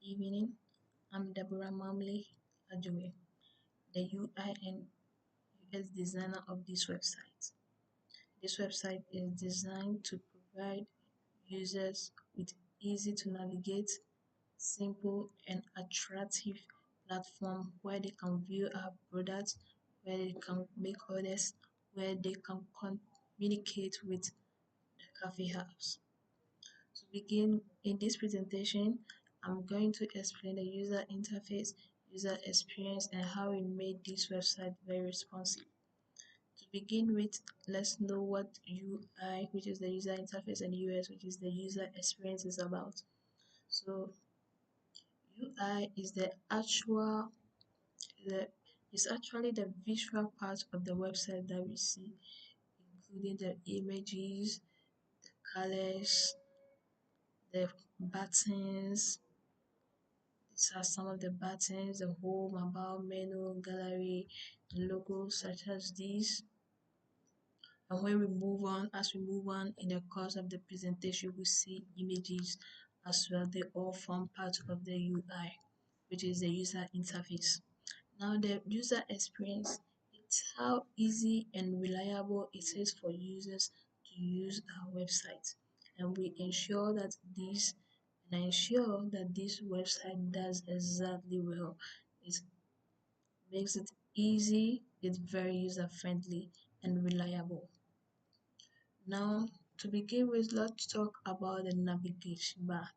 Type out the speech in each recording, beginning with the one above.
Evening. I'm Deborah Mamley Adjue, the UI and UX designer of this website. This website is designed to provide users with easy to navigate, simple and attractive platform where they can view our products, where they can make orders, where they can communicate with the coffee house. To begin in this presentation, I'm going to explain the user interface, user experience, and how we made this website very responsive. To begin with, let's know what UI, which is the user interface, and UX, which is the user experience, is about. So UI is the is actually the visual part of the website that we see, including the images, the colors, the buttons. These are some of the buttons, the home, about, menu, gallery, logos such as these. And when we move on, as we move on in the course of the presentation, we see images as well. They all form part of the UI, which is the user interface. Now the user experience, it's how easy and reliable it is for users to use our website. And we ensure that this website does exactly well. It makes it easy, it's very user friendly and reliable. Now, to begin with, let's talk about the navigation bar.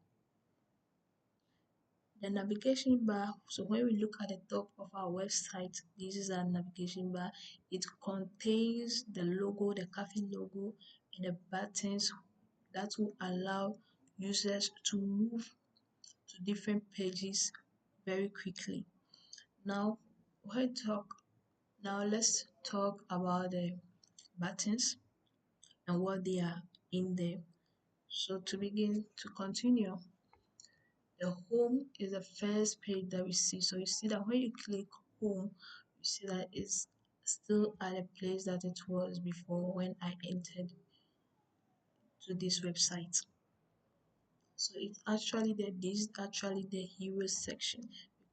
The navigation bar, so when we look at the top of our website, this is our navigation bar. It contains the logo, the cafe logo, and the buttons that will allow users to move to different pages very quickly. Now, let's talk about the buttons and what they are in there. So to begin, to continue, the home is the first page that we see. So you see that when you click home, you see that it's still at the place that it was before when I entered to this website. So it's actually this is actually the hero section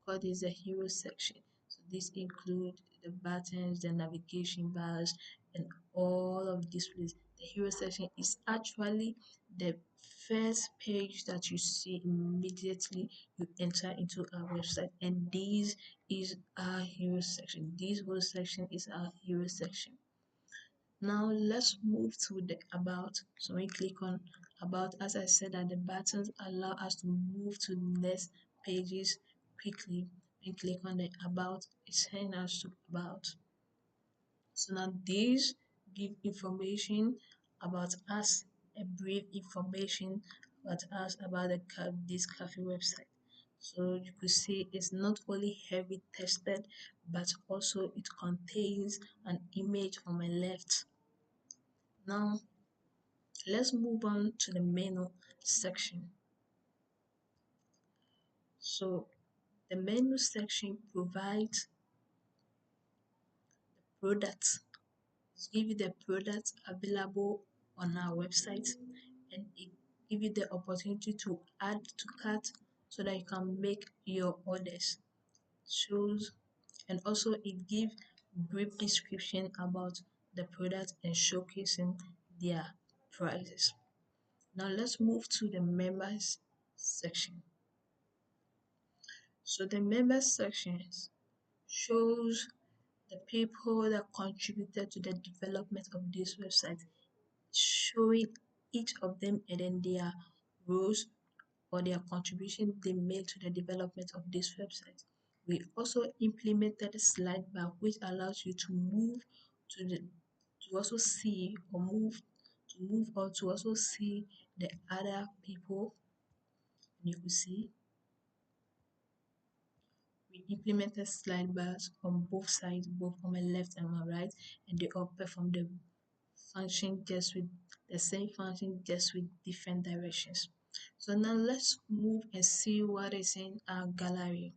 because it's a hero section. So this include the buttons, the navigation bars, and all of this place. The hero section is actually the first page that you see immediately you enter into our website, and this is our hero section. This whole section is our hero section. Now let's move to the about. So when we click on about, as I said, that the buttons allow us to move to the next pages quickly. When we click on the about, it's sending us to about. So now these give information about us, a brief information about us, about this cafe website. So you could see it's not only heavy tested, but also it contains an image on my left. Now let's move on to the menu section. So the menu section provides products. It gives you the products available on our website, and it gives you the opportunity to add to cart so that you can make your orders. Shows and also it gives brief description about the product and showcasing their prices. Now let's move to the members section. So the members sections shows the people that contributed to the development of this website, showing each of them and then their roles or their contribution they made to the development of this website. We also implemented a slide bar which allows you to move to also see or move or to also see the other people. And you can see we implemented slide bars on both sides, both on my left and my right, and they all perform the function just with the same function, just with different directions. So now let's move and see what is in our gallery.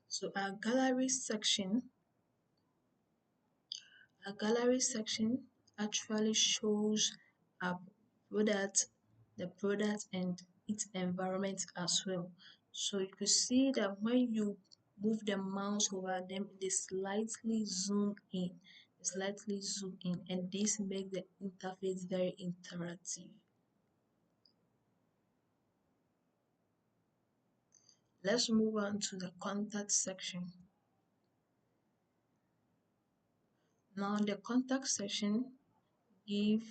So our gallery section actually shows our product, the product and its environment as well. So you could see that when you move the mouse over them, they slightly zoom in, and this makes the interface very interactive. Let's move on to the contact section. Now, the contact section give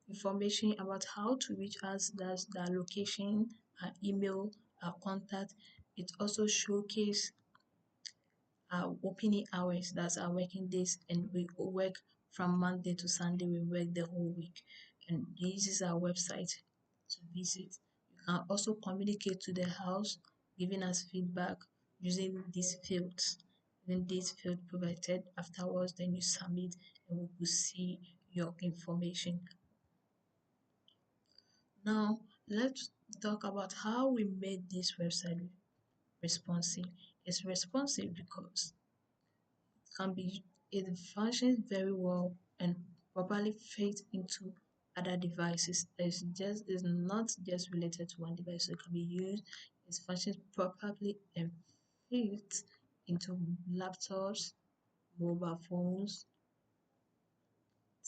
information about how to reach us. That's the location, our email, our contact. It also showcase our opening hours, that's our working days, and we work from Monday to Sunday, we work the whole week. And this is our website to visit. You can also communicate to the house, giving us feedback using these fields. Then this field provided afterwards, then you submit and we will see your information. Now, let's talk about how we made this website responsive. It's responsive because can be it functions very well and properly fits into other devices. It's not just related to one device. So it can be used, it functions properly and fits into laptops, mobile phones,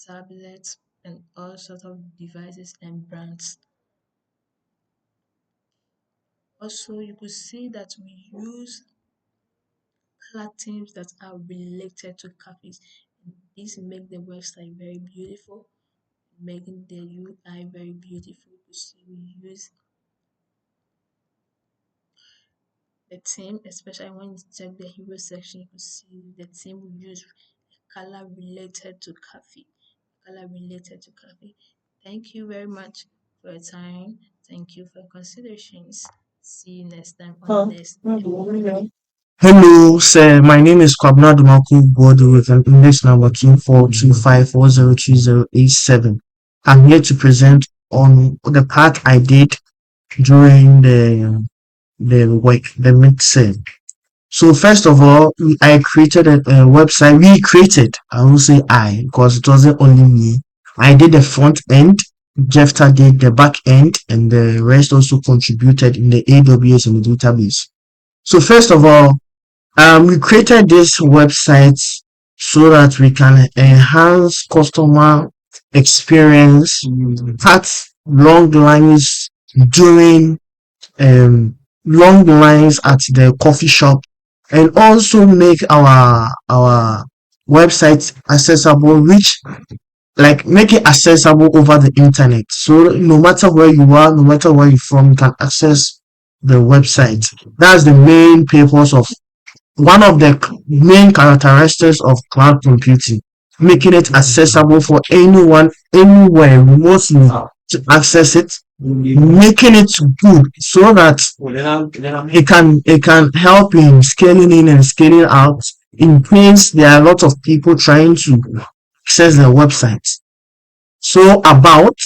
tablets, and all sorts of devices and brands. Also, you could see that we use color themes that are related to cafes. This make the website very beautiful, making the UI very beautiful. You see, we use the theme, especially when you check the hero section, you can see the theme we use color related to coffee. Color related to coffee. Thank you very much for your time. Thank you for your considerations. See you next time on the next episode. Hello, sir. My name is Kwabna Dumaku Bodo with an index number Q425402087. I'm here to present on the part I did during the mixing. So first of all, I created a website. We created. I will say I because it wasn't only me. I did the front end. Jefta did the back end, and the rest also contributed in the AWS and the database. So first of all, we created this website so that we can enhance customer experience, cut long lines during long lines at the coffee shop, and also make our website accessible, which like make it accessible over the internet. So no matter where you are, no matter where you're from, you can access the website. That's the main purpose of one of the main characteristics of cloud computing, making it accessible for anyone, anywhere, remotely to access it, making it good so that it can help in scaling in and scaling out in case there are a lot of people trying to access the website. So about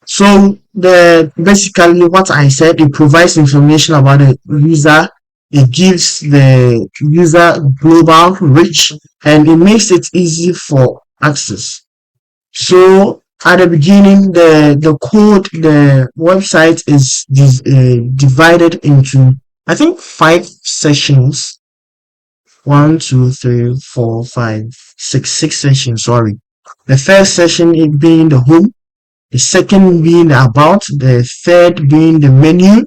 so the basically what I said, it provides information about the user, it gives the user global reach, and it makes it easy for access. So at the beginning, the website is divided into I think 5 sessions. One, two, three, four, five, six sessions. Sorry, the first session it being the home, the second being the about, the third being the menu,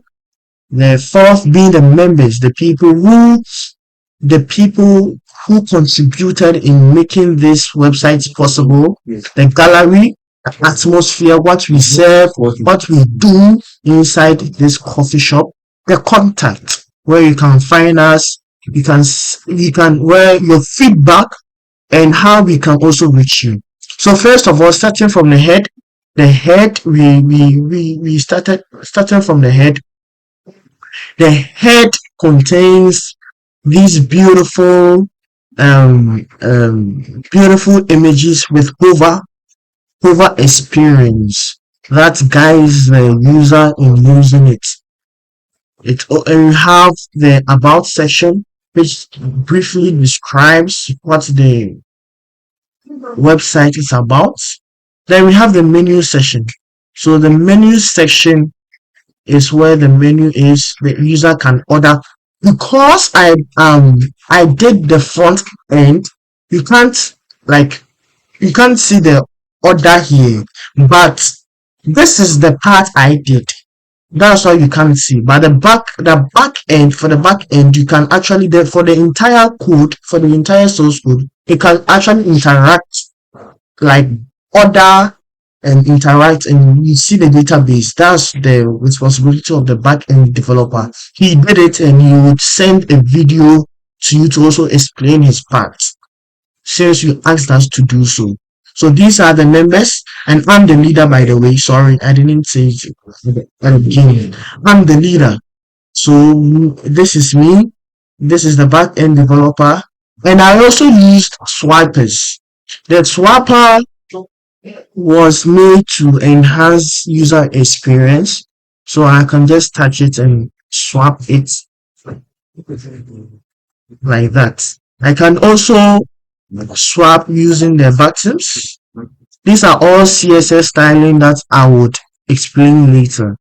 the fourth being the members, the people who contributed in making this website possible, the gallery, the atmosphere, what we serve, what we do inside this coffee shop, the contact where you can find us, you can where your feedback and how we can also reach you. So first of all, starting from the head we started from the head. The head contains these beautiful images with hover experience that guides the user in using it. And we have the about section, which briefly describes what the website is about. Then we have the menu section. So the menu section is where the menu is. The user can order. Because I did the front end, you can't like you can't see the order here, but this is the part I did. That's why you can't see. But the back end, you can actually for the entire code, for the entire source code, it can actually interact, like order and interact, and you see the database. That's the responsibility of the back end developer. He did it, and he would send a video to you to also explain his part since you asked us to do so. So these are the members, and I'm the leader, by the way. Sorry, I didn't say it at the beginning. I'm the leader. So this is me. This is the back end developer. And I also used swipers. The swapper was made to enhance user experience. So I can just touch it and swap it like that. I can also swap using the buttons. These are all CSS styling that I would explain later.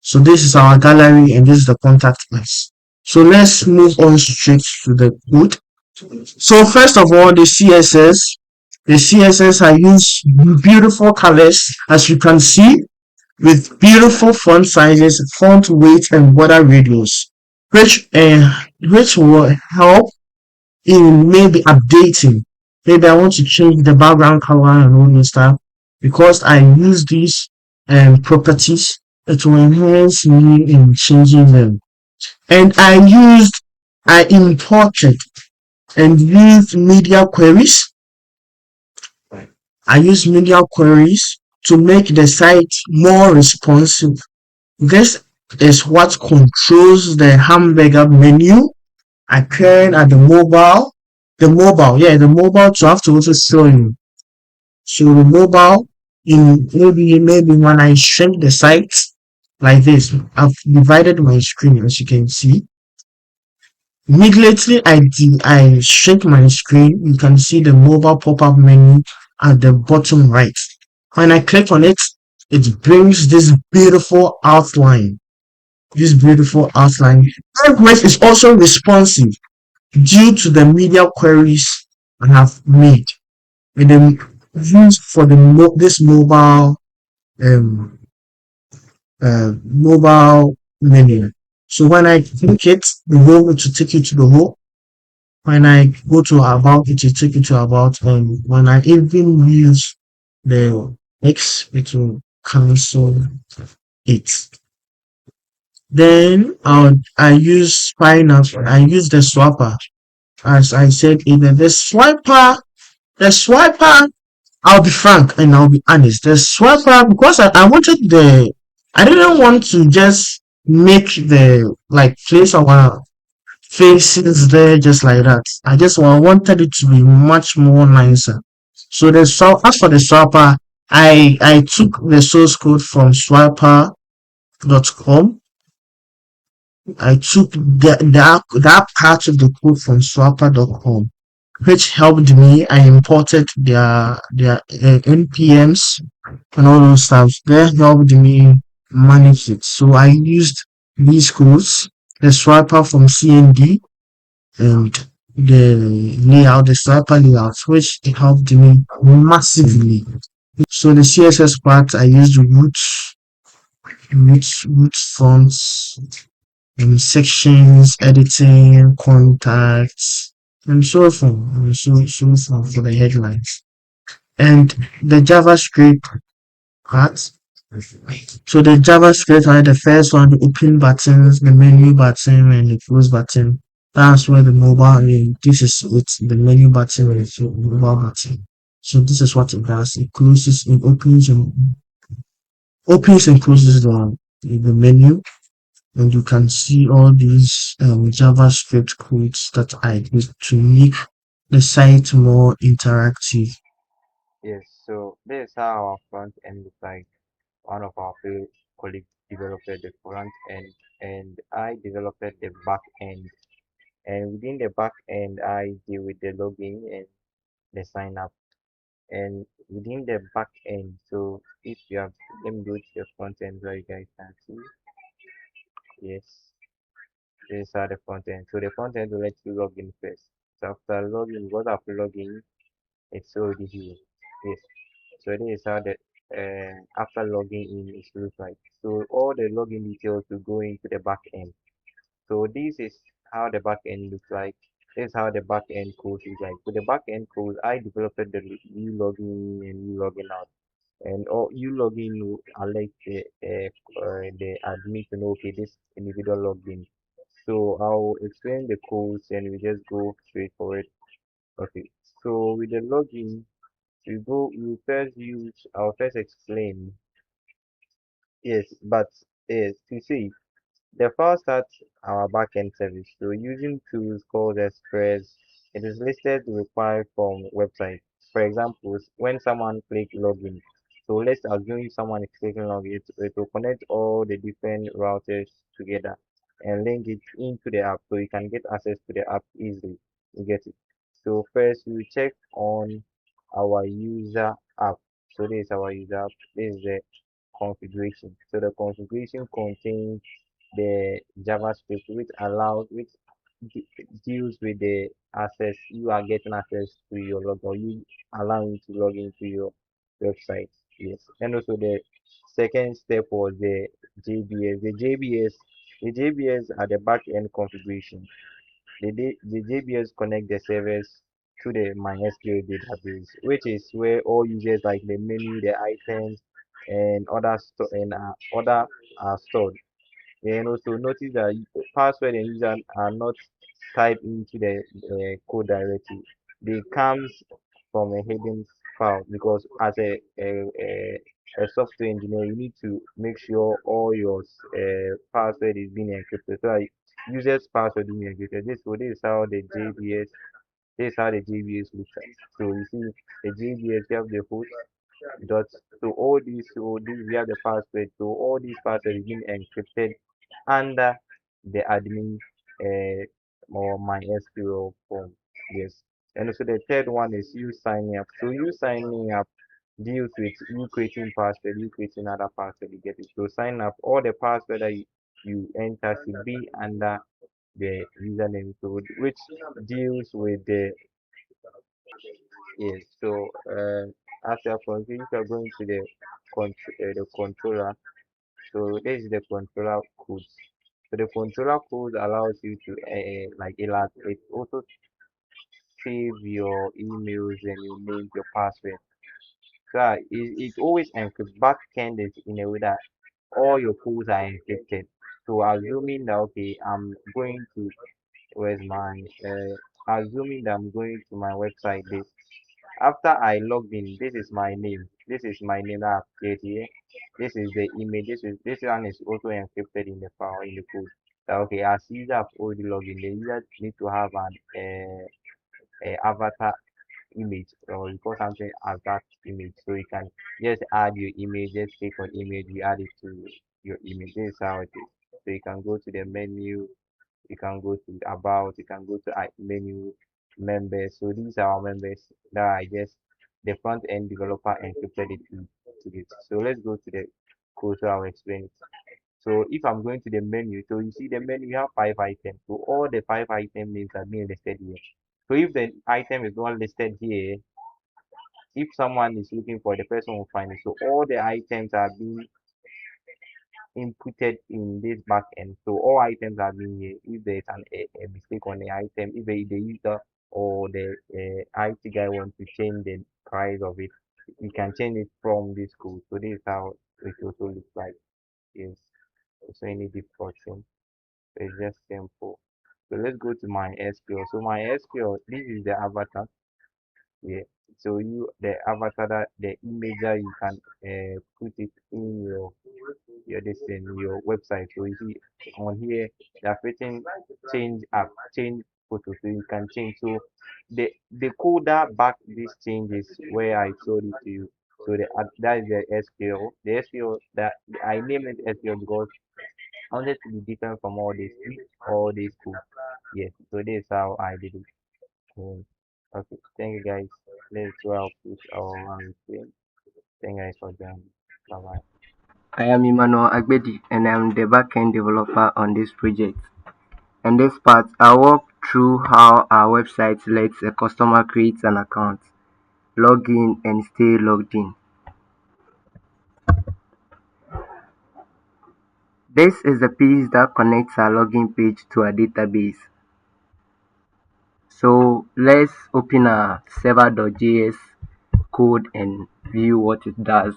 So this is our gallery and this is the contact us. So let's move on straight to the code. So first of all, the CSS I use beautiful colors, as you can see, with beautiful font sizes, font weight, and border radius, which will help in maybe updating. Maybe I want to change the background color and all this stuff. Because I use these properties, it will enhance me in changing them. And I imported and used media queries. I use media queries to make the site more responsive. This is what controls the hamburger menu appearing at the mobile to have to also show you. So the mobile, in maybe when I shrink the site like this, I've divided my screen, as you can see. Immediately I shrink my screen, you can see the mobile pop-up menu at the bottom right. When I click on it, it brings this beautiful outline. This beautiful outline. WordPress is also responsive due to the media queries I have made and then used for this um mobile menu. So when I click it, the will to take you to the home. When I go to about, it will take you to about. When I even use the X, it will cancel it. Then I use Pineapple. I use the swapper. As I said, either the swiper, I'll be frank and I'll be honest. The swiper, because I wanted I didn't want to just make the like place our faces there just like that. Wanted it to be much more nicer. So as for the swiper, I took the source code from swiper.com. I took that part of the code from swiper.com, which helped me. I imported their npms and all those stuff. That helped me manage it. So I used these codes, the swiper from CND and the swiper layout, which helped me massively. So the CSS part, I used root fonts, sections, editing, contacts, and so on, and so for the headlines. And the JavaScript part. So the JavaScript are the first one, the open buttons, the menu button, and the close button. That's where the mobile is. This is with the menu button and the mobile button. So this is what it does. It closes, it opens and closes the menu, and you can see all these JavaScript codes that I did to make the site more interactive. Yes, so this is how our front end looks like. One of our colleagues developed the front end, and I developed the back end. And within the back end, I deal with the login and the sign up. And within the back end, so if this we have, let me go to the front end where you guys can see. Yes, these are the front end. So the front end will let you log in first. So after login, because after login, it's already here. Yes. So this is how the after logging in it looks like. So all the login details will go into the back end. So this is how the back end looks like. This is how the back end code is like. So the back end code, I developed the you logging in and you logging out. And or you login will alert the admin to know, okay, this individual logged in. So I'll explain the codes and we just go straight for it. Okay. So with the login, we first use, I'll first explain. Yes, but yes, to see. The first starts our backend service. So using tools called Express, it is listed required from website. For example, when someone click login, so let's assume someone is clicking login, it will connect all the different routers together and link it into the app so you can get access to the app easily. You get it. So first we check on our user app. So this is our user app. This is the configuration. So the configuration contains the JavaScript which de- deals with the access you are getting access to your log or you allowing you to log into your website. Yes. And also the second step was the JBS. The JBS are the back end configuration. The JBS connect the servers to the MySQL database, which is where all users like the menu, the items, and other are stored. And also notice that password and user are not typed into the code directly. They comes from a hidden file because as a software engineer, you need to make sure all your password is being encrypted. So users password being encrypted. This is how the JBS. This is how the JBS looks like. So you see the JBS, you have the host dot. So all these we have the password. So all these passwords is being encrypted under the admin or MySQL form. Yes. And also the third one is you signing up. So you signing up deals with you creating password, you creating other password, you get it. So sign up, all the password that you enter should be under the username code, which deals with the yes. So as you are continuing, if you are going to the controller, so this is the controller codes. So the controller code allows you to like it also save your emails and your names, your password. So it always encrypts backend it in a way that all your codes are encrypted. So assuming that okay, I'm going to where's my assuming that I'm going to my website this after I logged in, this is my name. This is my name that I've created here. This is the image. This one is also encrypted in the file in the code. So, okay, as user have already logged in, the user need to have an avatar image or you call something as that image. So you can just add your image, just click on image, you add it to your image. This is how it is. So you can go to the menu, you can go to about, you can go to menu members. So these are our members that I just the front end developer encrypted it to it. So let's go to the code so I'll explain it. So if I'm going to the menu, so you see the menu, you have 5 items. So all the 5 item names are being listed here. So if the item is not listed here, if someone is looking for it, the person will find it. So all the items are being inputted in this backend. So all items are being here. If there is a mistake on the item, if the user or the IT guy wants to change the price of it, you can change it from this code. So this is how it also looks like. Yes. So any difficult thing. So it's just simple. So let's go to my SQL. So my SQL, this is the avatar. Yeah. So the avatar that the image that you can put it in your this thing, your website. So you see on here they are written change photo, so you can change. So the code that back these changes where I showed it to you. So that is the SQL. The SQL that I named it SQL because I wanted to be different from all these code. Yes. So this is how I did it. Okay. Thank you guys. Let's go out with our one. Thank you guys for joining. Bye bye. I am Emmanuel Agbedi and I am the backend developer on this project. In this part, I'll walk through how our website lets a customer create an account, log in and stay logged in. This is the piece that connects our login page to our database. So let's open our server.js code and view what it does.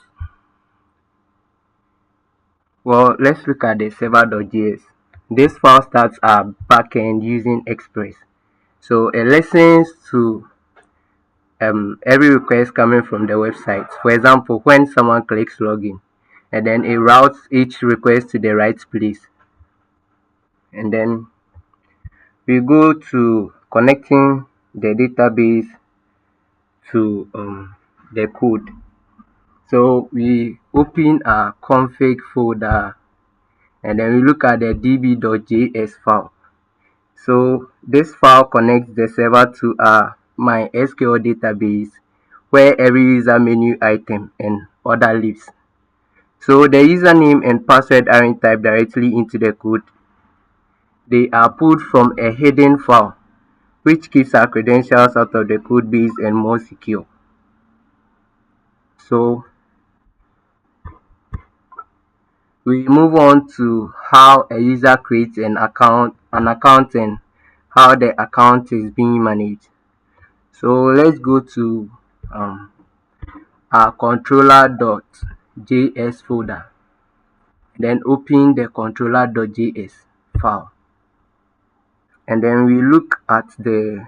Well, let's look at the server.js. This file starts our backend using Express. So it listens to every request coming from the website. For example, when someone clicks login, and then it routes each request to the right place. And then we go to connecting the database to the code. So we open our config folder and then we look at the db.js file. So this file connects the server to our MySQL database where every user menu item and other lives. So the username and password aren't typed directly into the code. They are pulled from a hidden file, which keeps our credentials out of the code base and more secure. So we move on to how a user creates an account and how the account is being managed. So let's go to our controller.js folder, then open the controller.js file, and then we look at the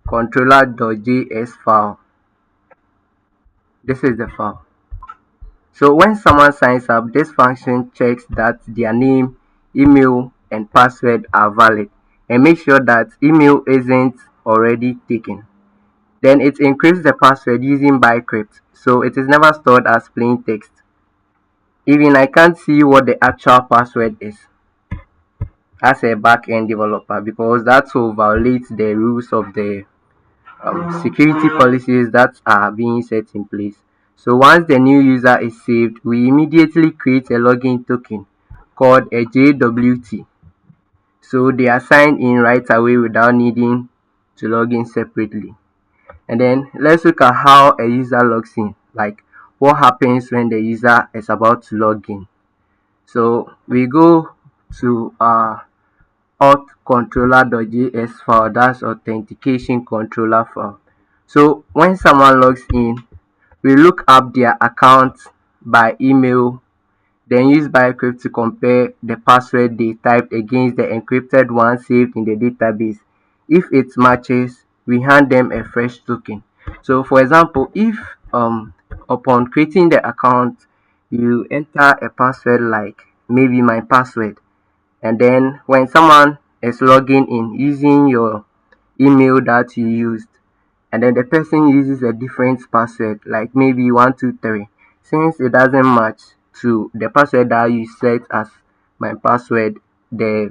controller.js file. This is the file. So when someone signs up, this function checks that their name, email, and password are valid and make sure that email isn't already taken. Then it encrypts the password using bcrypt, so it is never stored as plain text. Even I can't see what the actual password is as a back-end developer because that will violate the rules of the security policies that are being set in place. So once the new user is saved, we immediately create a login token called a JWT. So they are signed in right away without needing to log in separately. And then let's look at how a user logs in, like what happens when the user is about to log in. So we go to our auth controller.js file, that's authentication controller file. So when someone logs in, we look up their account by email, then use bcrypt to compare the password they typed against the encrypted one saved in the database. If it matches, we hand them a fresh token. So for example, if upon creating the account, you enter a password like maybe my password, and then when someone is logging in using your email that you used, and then the person uses a different password like maybe 123, since it doesn't match to the password that you set as my password, the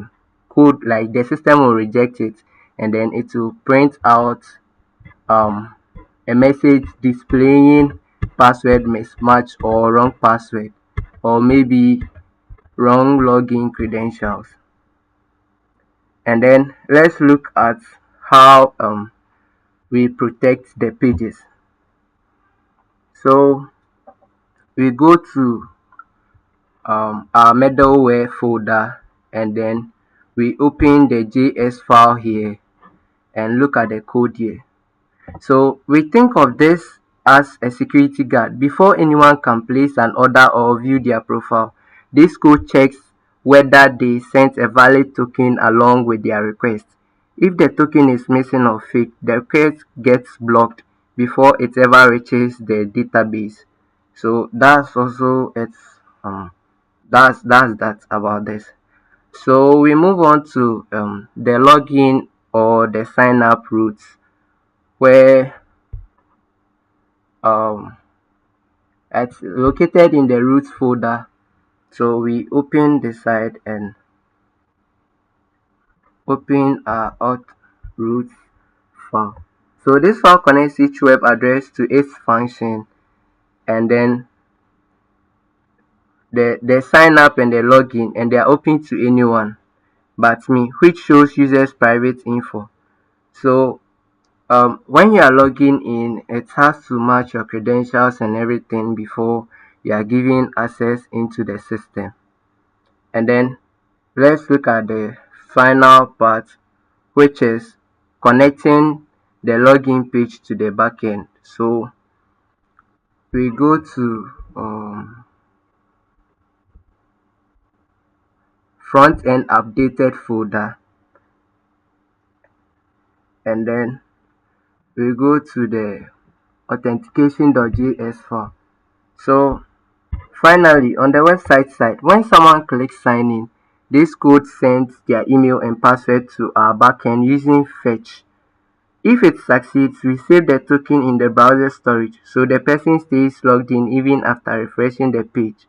code, like the system will reject it and then it will print out a message displaying password mismatch or wrong password or maybe wrong login credentials. And then let's look at how we protect the pages. So we go to our middleware folder and then we open the JS file here and look at the code here. So we think of this as a security guard. Before anyone can place an order or view their profile, this code checks whether they sent a valid token along with their request. If the token is missing or fake, the request gets blocked before it ever reaches the database. So that's also it's that's that about this. So we move on to the login or the sign up routes where um it's located in the root folder. So we open the site and open our auth root file. So this file connects each web address to its function and then They sign up and they log in and they are open to anyone but me, which shows users private info. So when you are logging in, it has to match your credentials and everything before you are given access into the system. And then let's look at the final part, which is connecting the login page to the backend. So we go to front end updated folder, and then we go to the authentication.js file. So finally, on the website side, when someone clicks sign in, this code sends their email and password to our backend using fetch. If it succeeds, we save the token in the browser storage so the person stays logged in even after refreshing the page.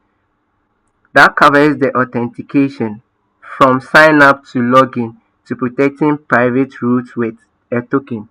That covers the authentication, from sign up to login to protecting private routes with a token.